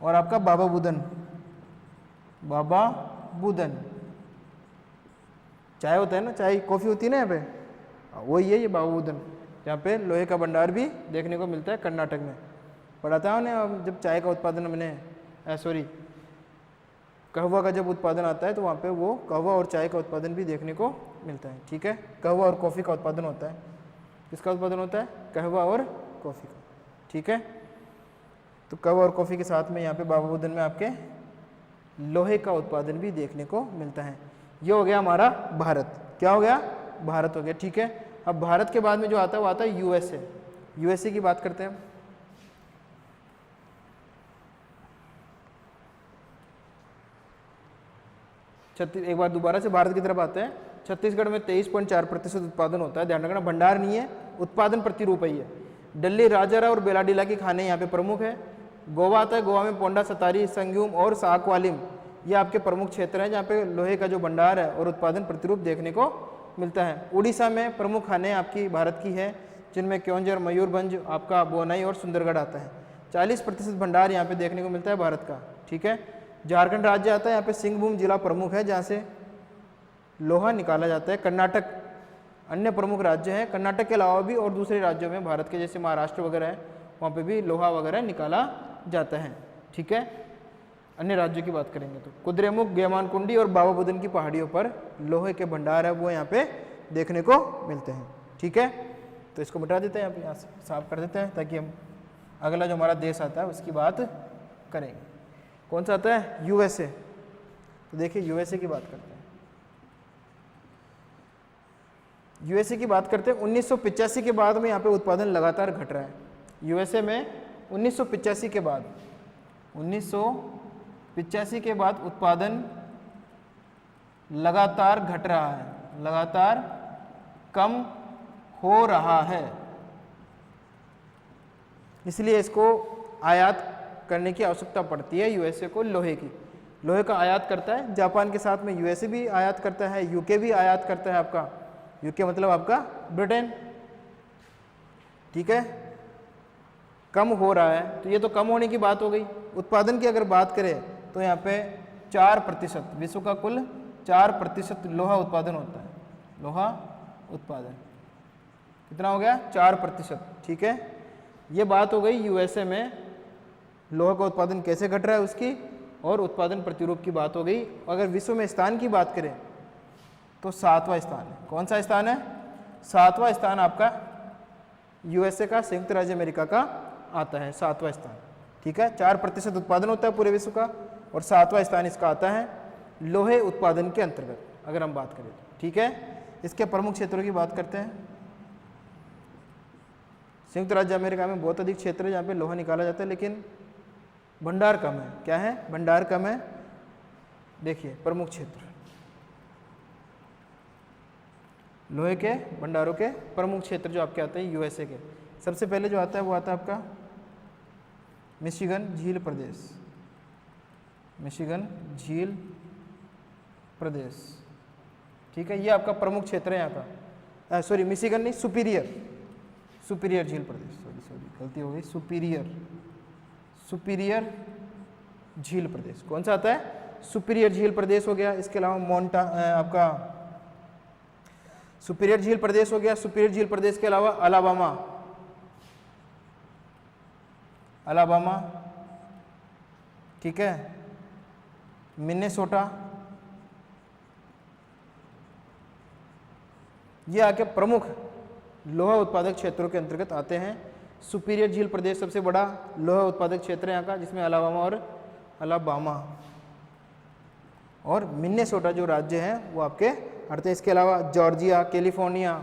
A: और आपका बाबा बुदन। चाय होता है ना, चाय कॉफ़ी होती है ना यहाँ पे, वही है ये बाबा बुदन, जहाँ पे लोहे का भंडार भी देखने को मिलता है कर्नाटक में। पढ़ाता हूँ ना, जब चाय का उत्पादन कहवा का जब उत्पादन आता है तो वहाँ पे वो कहवा और चाय का उत्पादन भी देखने को मिलता है। ठीक है, कहवा और कॉफ़ी का उत्पादन होता है। किसका उत्पादन होता है? कहवा और कॉफ़ी का। ठीक है, तो कहवा और कॉफ़ी के साथ में यहाँ पे बाबा बुदन में आपके लोहे का उत्पादन भी देखने को मिलता है। ये हो गया हमारा भारत। क्या हो गया? भारत हो गया। ठीक है, अब भारत के बाद में जो आता है वो आता है यूएसए की बात करते हैं। एक बार दोबारा से भारत की तरफ आते हैं। छत्तीसगढ़ में 23.4% उत्पादन होता है। ध्यान रखना, भंडार नहीं है, उत्पादन प्रतिरूप ही है। दिल्ली, राजारा और बेलाडीला की खाने यहाँ पे प्रमुख है। गोवा आता है, गोवा में पोंडा, सतारी, संग्यूम और साकवालिम ये आपके प्रमुख क्षेत्र हैं जहाँ पे लोहे का जो भंडार है और उत्पादन प्रतिरूप देखने को मिलता है। उड़ीसा में प्रमुख खाने आपकी भारत की है, जिनमें क्योंझर, मयूरभंज, आपका बोनाई और सुंदरगढ़ आता है। 40% भंडार यहाँ पे देखने को मिलता है भारत का। ठीक है, झारखंड राज्य आता है, यहाँ पे सिंहभूम जिला प्रमुख है जहाँ से लोहा निकाला जाता है। कर्नाटक अन्य प्रमुख राज्य हैं। कर्नाटक के अलावा भी और दूसरे राज्यों में भारत के जैसे महाराष्ट्र वगैरह है वहाँ पे भी लोहा वगैरह निकाला जाता है। ठीक है, अन्य राज्यों की बात करेंगे तो कुद्रेमुख, गेमानकुंडी और बाबा बुदन की पहाड़ियों पर लोहे के भंडार है वो यहाँ पे देखने को मिलते हैं। ठीक है, तो इसको मिटा देते हैं, यहाँ से साफ कर देते हैं ताकि हम अगला जो हमारा देश आता है उसकी बात करेंगे। कौन सा आता है? यूएसए। तो देखिए यूएसए की बात करते हैं। यूएसए की बात करते हैं। 1985 के बाद में यहाँ पे उत्पादन लगातार घट रहा है। यूएसए में 1985 के बाद 1985 के बाद उत्पादन लगातार घट रहा है, लगातार कम हो रहा है। इसलिए इसको आयात करने की आवश्यकता पड़ती है यूएसए को लोहे की। लोहे का आयात करता है, जापान के साथ में यूएसए भी आयात करता है, यूके भी आयात करता है। आपका यूके मतलब आपका ब्रिटेन। ठीक है, कम हो रहा है, तो ये तो कम होने की बात हो गई। उत्पादन की अगर बात करें तो यहाँ पे 4%, विश्व का कुल 4% लोहा उत्पादन होता है। लोहा उत्पादन कितना हो गया? 4%। ठीक है, ये बात हो गई यूएसए में लोहा का उत्पादन कैसे घट रहा है उसकी, और उत्पादन प्रतिरूप की बात हो गई। अगर विश्व में स्थान की बात करें तो 7वां स्थान है। कौन सा स्थान है? 7वां स्थान आपका यूएसए का, संयुक्त राज्य अमेरिका का आता है, 7वां स्थान। ठीक है, 4% उत्पादन होता है पूरे विश्व का, और 7वां स्थान इसका आता है लोहे उत्पादन के अंतर्गत अगर हम बात करें तो। ठीक है, इसके प्रमुख क्षेत्रों की बात करते हैं। संयुक्त राज्य अमेरिका में बहुत अधिक क्षेत्र है जहाँ पे लोहा निकाला जाता है, लेकिन भंडार कम है। क्या है? भंडार कम है। देखिए प्रमुख क्षेत्र, लोहे के भंडारों के प्रमुख क्षेत्र जो आपके आते हैं यूएसए के। सबसे पहले जो आता है वो आता है आपका मिशिगन झील प्रदेश। मिशिगन झील प्रदेश। ठीक है, ये आपका प्रमुख क्षेत्र है यहाँ का। सॉरी, मिशिगन नहीं, सुपीरियर झील प्रदेश। सॉरी गलती हो गई। सुपीरियर झील प्रदेश। कौन सा आता है? सुपीरियर झील प्रदेश हो गया। इसके अलावा आपका सुपीरियर झील प्रदेश हो गया। सुपीरियर झील प्रदेश के अलावा अलाबामा, ठीक है, मिनेसोटा, ये आके प्रमुख लोहा उत्पादक क्षेत्रों के अंतर्गत आते हैं। सुपीरियर झील प्रदेश सबसे बड़ा लोहा उत्पादक क्षेत्र है यहाँ का, जिसमें अलाबामा और मिनेसोटा जो राज्य हैं वो आपके आते हैं। इसके अलावा जॉर्जिया, कैलिफोर्निया,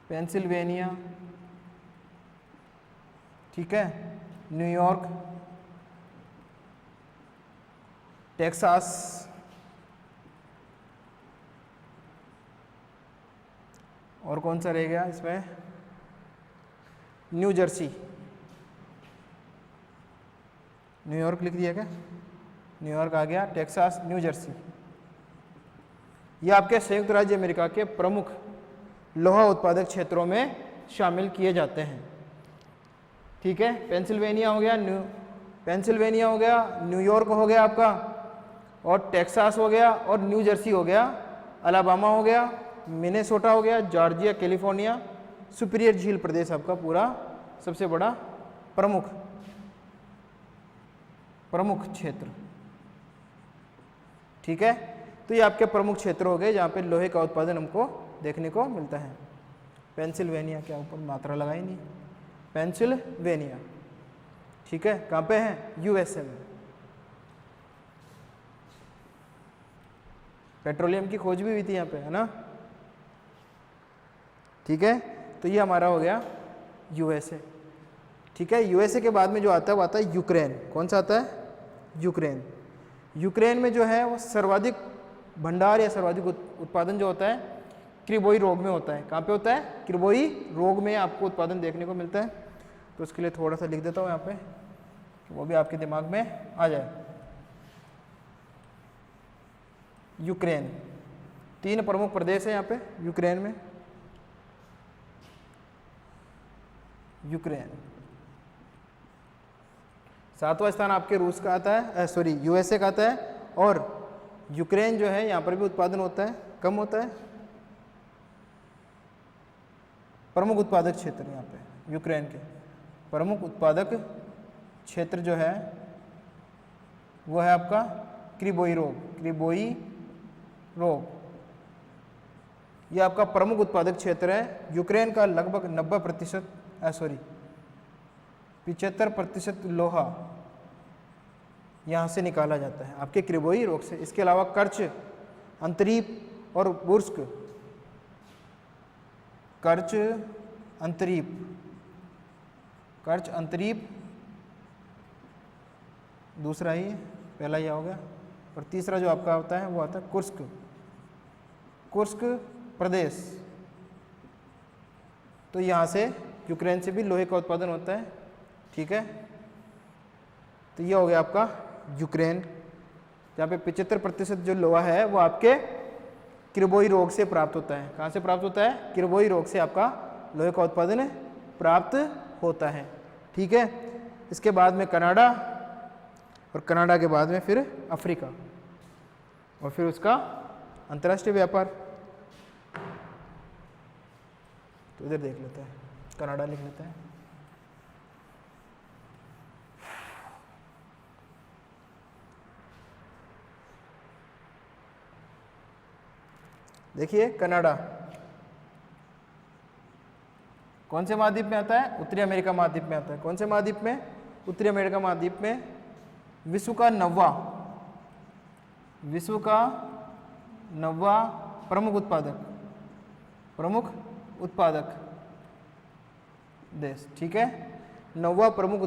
A: पेंसिल्वेनिया, ठीक है, न्यूयॉर्क, टेक्सास, और कौन सा रह गया इसमें? New Jersey. न्यूयॉर्क लिख दिया क्या? न्यूयॉर्क आ गया, टेक्सास, न्यू जर्सी। ये आपके संयुक्त राज्य अमेरिका के प्रमुख लोहा उत्पादक क्षेत्रों में शामिल किए जाते हैं। ठीक है, पेंसिल्वेनिया हो गया, न्यूयॉर्क हो गया आपका, और टेक्सास हो गया, और न्यू जर्सी हो गया, अलाबामा हो गया, मिनेसोटा हो गया, जॉर्जिया, कैलिफोर्निया, सुपीरियर झील प्रदेश आपका पूरा सबसे बड़ा प्रमुख क्षेत्र। ठीक है, तो ये आपके प्रमुख क्षेत्र हो गए जहाँ पे लोहे का उत्पादन हमको देखने को मिलता है। पेंसिल्वेनिया, क्या ऊपर मात्रा लगाई नहीं, पेंसिल्वेनिया। ठीक है, कहाँ पे है? यूएसए में। पेट्रोलियम की खोज भी हुई थी यहाँ पे, है ना? ठीक है, तो ये हमारा हो गया यूएसए। ठीक है, यूएसए के बाद में जो आता है वो आता है यूक्रेन। कौन सा आता है? यूक्रेन। यूक्रेन में जो है वो सर्वाधिक भंडार या सर्वाधिक उत्पादन जो होता है क्रिबोई रोग में होता है। कहाँ पे होता है? क्रिबोई रोग में आपको उत्पादन देखने को मिलता है। तो उसके लिए थोड़ा सा लिख देता हूँ यहाँ पे, कि वो भी आपके दिमाग में आ जाए। यूक्रेन, 3 प्रमुख प्रदेश है यहाँ पे यूक्रेन में। यूक्रेन 7वां स्थान आपके रूस का आता है, यूएसए का आता है, और यूक्रेन जो है यहाँ पर भी उत्पादन होता है, कम होता है। प्रमुख उत्पादक क्षेत्र यहाँ पे यूक्रेन के प्रमुख उत्पादक क्षेत्र जो है वो है आपका क्रिबोई रोग। ये आपका प्रमुख उत्पादक क्षेत्र है। यूक्रेन का लगभग 75% लोहा यहाँ से निकाला जाता है आपके क्रिबोई रोग से। इसके अलावा कर्च, अंतरीप और बुर्स्क, कर्च अंतरीप दूसरा ही, पहला ही हो गया, और तीसरा जो आपका होता है वो आता है कुर्स्क प्रदेश। तो यहाँ से यूक्रेन से भी लोहे का उत्पादन होता है, ठीक है। तो ये हो गया आपका यूक्रेन, जहाँ पे 75% जो लोहा है वो आपके क्रिबोई रोग से प्राप्त होता है। कहाँ से प्राप्त होता है? क्रिबोई रोग से आपका लोहे का उत्पादन प्राप्त होता है, ठीक है। इसके बाद में कनाडा, और कनाडा के बाद में फिर अफ्रीका, और फिर उसका अंतर्राष्ट्रीय व्यापार। तो इधर देख लेते हैं, कनाडा लिख लेते हैं। देखिए कनाडा कौन से महाद्वीप में आता है? उत्तरी अमेरिका महाद्वीप में आता है। कौन से महाद्वीप में? उत्तरी अमेरिका महाद्वीप में। विश्व का नौवां प्रमुख उत्पादक देश, ठीक है। नौवां प्रमुख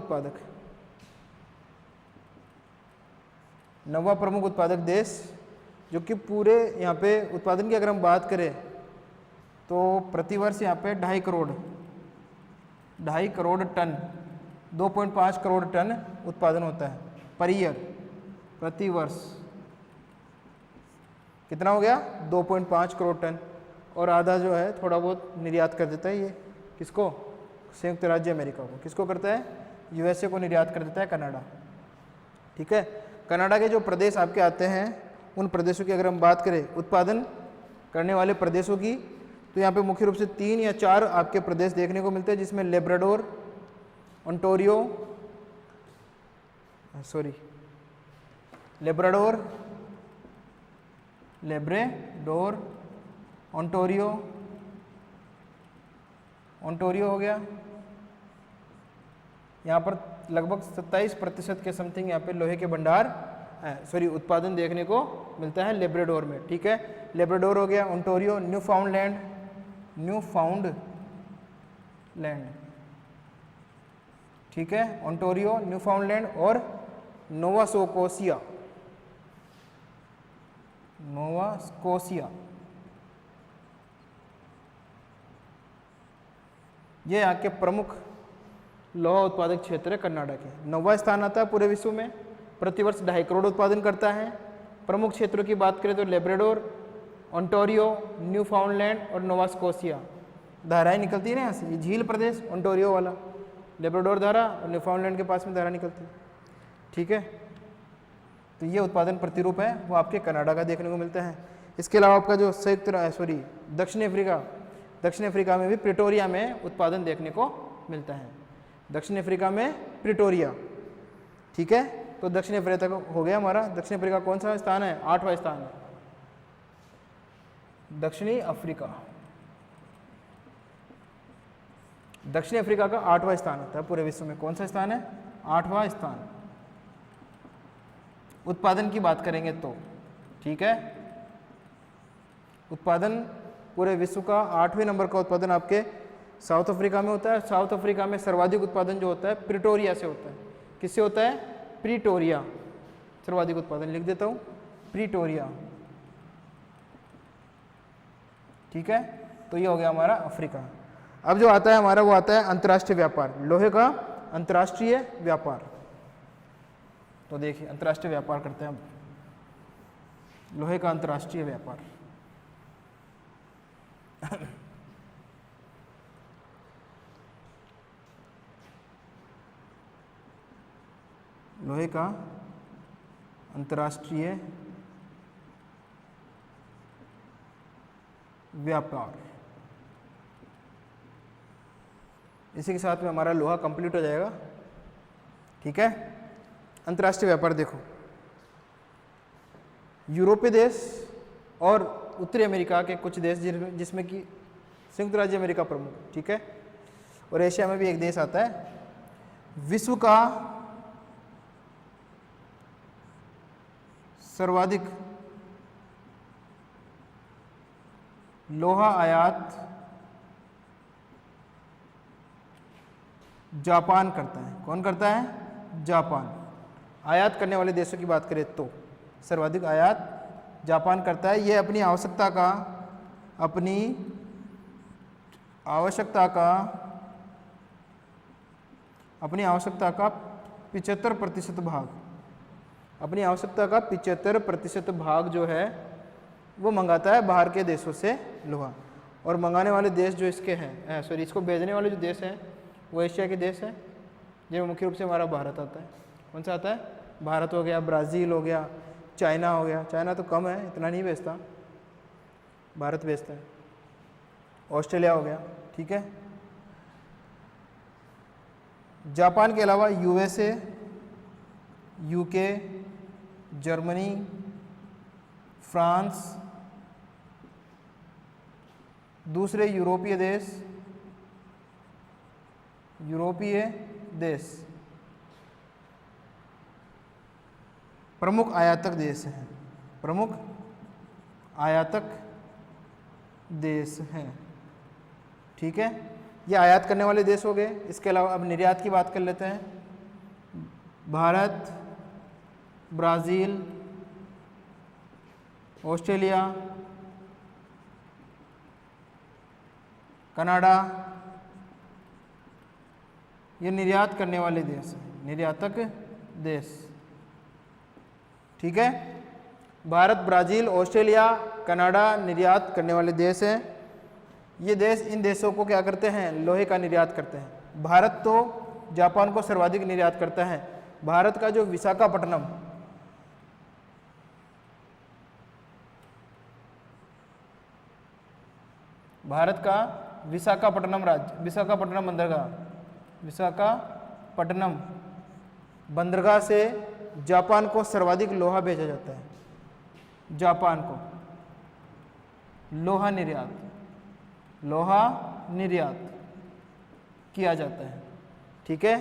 A: उत्पादक देश, जो कि पूरे यहाँ पे उत्पादन की अगर हम बात करें तो प्रतिवर्ष यहाँ पे 2.5 करोड़ टन 2.5 करोड़ टन उत्पादन होता है पर ईयर, प्रतिवर्ष। कितना हो गया? 2.5 करोड़ टन। और आधा जो है थोड़ा बहुत निर्यात कर देता है ये, किसको? संयुक्त राज्य अमेरिका को। किसको करता है? यूएसए को निर्यात कर देता है कनाडा, ठीक है। कनाडा के जो प्रदेश आपके आते हैं, उन प्रदेशों की अगर हम बात करें, उत्पादन करने वाले प्रदेशों की, तो यहाँ पे मुख्य रूप से 3 या 4 आपके प्रदेश देखने को मिलते हैं, जिसमें लेब्राडोर, ओंटारियो, ओंटारियो हो गया। यहाँ पर लगभग 27% के समथिंग यहाँ पे लोहे के भंडार उत्पादन देखने को मिलता है लेब्राडोर में, ठीक है। लेब्राडोर हो गया, ओंटारियो, न्यूफाउंडलैंड, ठीक है। ओंटारियो, न्यूफाउंडलैंड और नोवा स्कोशिया, ये यहाँ के प्रमुख लोहा उत्पादक क्षेत्र है कनाडा के। 9वां स्थान आता है पूरे विश्व में, प्रतिवर्ष 2.5 करोड़ उत्पादन करता है। प्रमुख क्षेत्रों की बात करें तो लेब्राडोर, ओंटारियो, न्यूफाउंडलैंड और नोवा स्कोशिया। धाराएं निकलती है ना यहाँ से, ये झील प्रदेश ओंटारियो वाला, लेब्राडोर धारा और न्यूफाउंडलैंड के पास में धारा निकलती है, ठीक है। तो ये उत्पादन प्रतिरूप है वो आपके कनाडा का देखने को मिलता है। इसके अलावा आपका जो दक्षिण अफ्रीका में भी प्रिटोरिया में उत्पादन देखने को मिलता है। दक्षिण अफ्रीका में प्रिटोरिया, ठीक है। तो दक्षिण अफ्रीका हो गया हमारा। दक्षिण अफ्रीका कौन सा स्थान है? 8वां स्थान है। दक्षिण अफ्रीका का 8वां स्थान होता है पूरे विश्व में। कौन सा स्थान है? 8वां स्थान। उत्पादन की बात करेंगे तो, ठीक है, उत्पादन पूरे विश्व का 8वें नंबर का उत्पादन आपके साउथ अफ्रीका में होता है। साउथ अफ्रीका में सर्वाधिक उत्पादन जो होता है प्रिटोरिया से होता है। किससे होता है? प्रिटोरिया। सर्वाधिक उत्पादन लिख देता हूं, प्रिटोरिया, ठीक है। तो ये हो गया हमारा अफ्रीका। अब जो आता है हमारा वो आता है अंतर्राष्ट्रीय व्यापार, लोहे का अंतर्राष्ट्रीय व्यापार। तो देखिए अंतर्राष्ट्रीय व्यापार करते हैं हम, लोहे का अंतर्राष्ट्रीय व्यापार। लोहे का अंतर्राष्ट्रीय व्यापार। इसी के साथ में हमारा लोहा कंप्लीट हो जाएगा। ठीक है, अंतर्राष्ट्रीय व्यापार देखो, यूरोपीय देश और उत्तरी अमेरिका के कुछ देश जिसमें कि संयुक्त राज्य अमेरिका प्रमुख, ठीक है, और एशिया में भी एक देश आता है। विश्व का सर्वाधिक लोहा आयात जापान करता है। कौन करता है? जापान। आयात करने वाले देशों की बात करें तो सर्वाधिक आयात जापान करता है। ये अपनी आवश्यकता का 75% भाग, अपनी आवश्यकता का 75% भाग जो है वो मंगाता है बाहर के देशों से लोहा। और मंगाने वाले देश जो इसके हैं, इसको भेजने वाले जो देश हैं वो एशिया के देश हैं, जिनमें मुख्य रूप से हमारा भारत आता है। कौन सा आता है? भारत हो गया, ब्राज़ील हो गया, चाइना हो गया। चाइना तो कम है, इतना नहीं बेचता, भारत बेचता है। ऑस्ट्रेलिया हो गया, ठीक है। जापान के अलावा यूएसए, यूके, जर्मनी, फ्रांस, दूसरे यूरोपीय देश प्रमुख आयातक देश हैं, प्रमुख आयातक देश हैं। ठीक है, ये आयात करने वाले देश हो गए। इसके अलावा अब निर्यात की बात कर लेते हैं। भारत, ब्राज़ील, ऑस्ट्रेलिया, कनाडा, ये निर्यात करने वाले देश हैं, निर्यातक देश। ठीक है, भारत, ब्राज़ील, ऑस्ट्रेलिया, कनाडा निर्यात करने वाले देश हैं। ये देश, इन देशों को क्या करते हैं? लोहे का निर्यात करते हैं। भारत तो जापान को सर्वाधिक निर्यात करता है। भारत का जो विशाखापट्टनम, भारत का विशाखापट्टनम राज्य, विशाखापट्टनम बंदरगाह से जापान को सर्वाधिक लोहा भेजा जाता है। जापान को लोहा निर्यात किया जाता है। ठीक है,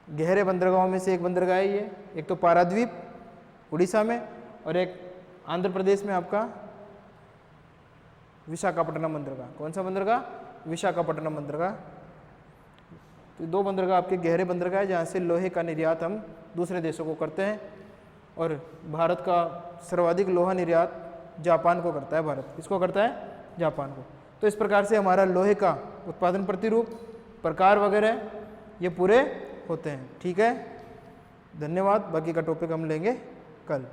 A: गहरे बंदरगाहों में से एक बंदरगाह है ये। एक तो पाराद्वीप उड़ीसा में, और एक आंध्र प्रदेश में आपका विशाखापट्टनम बंदरगाह। कौन सा बंदरगाह? विशाखापट्टनम बंदरगाह। तो दो बंदरगाह आपके गहरे बंदरगाह है जहाँ से लोहे का निर्यात हम दूसरे देशों को करते हैं। और भारत का सर्वाधिक लोहा निर्यात जापान को करता है। भारत किसको करता है? जापान को। तो इस प्रकार से हमारा लोहे का उत्पादन प्रतिरूप, प्रकार वगैरह ये पूरे होते हैं। ठीक है, धन्यवाद। बाकी का टॉपिक हम लेंगे कल।